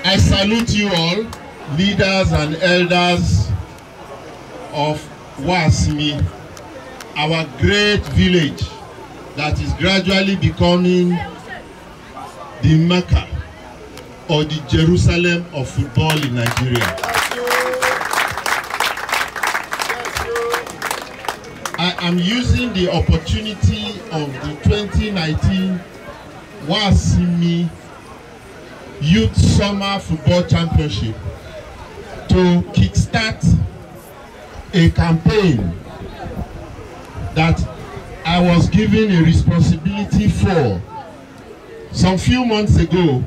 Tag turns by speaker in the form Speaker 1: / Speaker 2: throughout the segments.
Speaker 1: I salute you all, leaders and elders of Wasmi, our great village that is gradually becoming the Mecca or the Jerusalem of football in Nigeria. I am using the opportunity of the 2019 Wasmi Youth Summer Football Championship to kickstart a campaign that I was given a responsibility for. Some few months ago,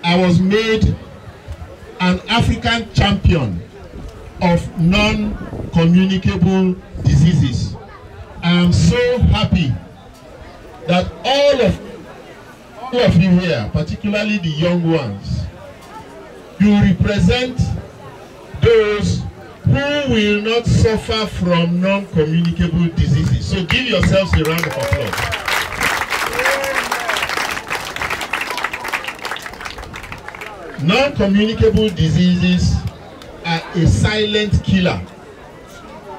Speaker 1: I was made an African champion of non-communicable diseases. I am so happy that all of you here, particularly the young ones, you represent those who will not suffer from non-communicable diseases. So give yourselves a round of applause. Non-communicable diseases are a silent killer.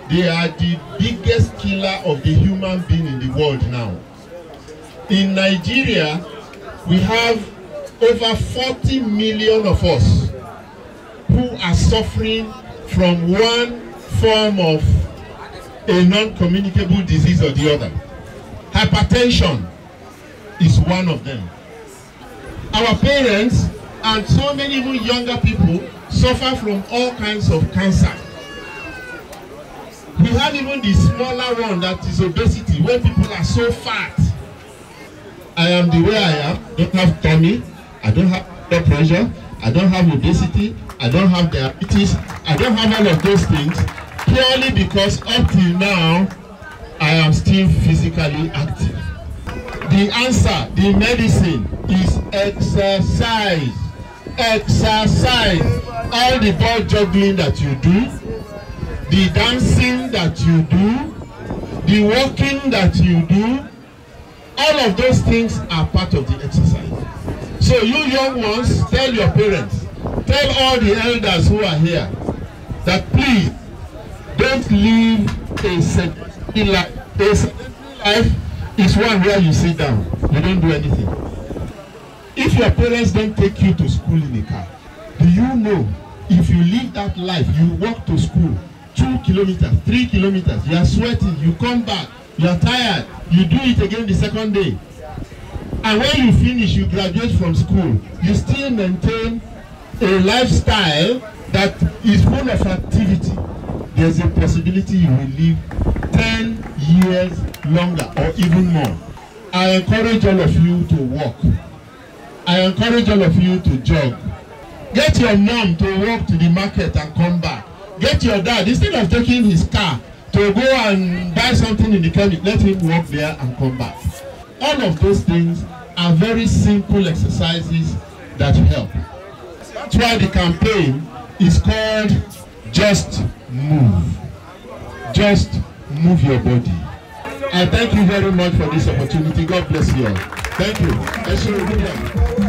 Speaker 1: They are the biggest killer of the human being in the world now. In Nigeria, we have over 40 million of us who are suffering from one form of a non-communicable disease or the other. Hypertension is one of them. Our parents and so many even younger people suffer from all kinds of cancer. We have even the smaller one, that is obesity, where people are so fat. I am the way I am. I don't have tummy, I don't have blood pressure, I don't have obesity, I don't have diabetes, I don't have all of those things, purely because up till now, I am still physically active. The answer, the medicine, is exercise. Exercise. All the ball juggling that you do, the dancing that you do, the walking that you do, all of those things are part of the exercise. So you young ones, tell your parents, tell all the elders who are here, that please don't live a sedentary life. A sedentary life is one where you sit down, you don't do anything. If your parents don't take you to school in a car, do you know if you live that life, you walk to school 2 kilometers, 3 kilometers, you are sweating, you come back, you are tired, you do it again the second day. And when you finish, you graduate from school, you still maintain a lifestyle that is full of activity. There's a possibility you will live 10 years longer or even more. I encourage all of you to walk. I encourage all of you to jog. Get your mom to walk to the market and come back. Get your dad, instead of taking his car to go and buy something in the chemist, let him walk there and come back. All of those things are very simple exercises that help. That's why the campaign is called Just Move. Just move your body. I thank you very much for this opportunity. God bless you all. Thank you.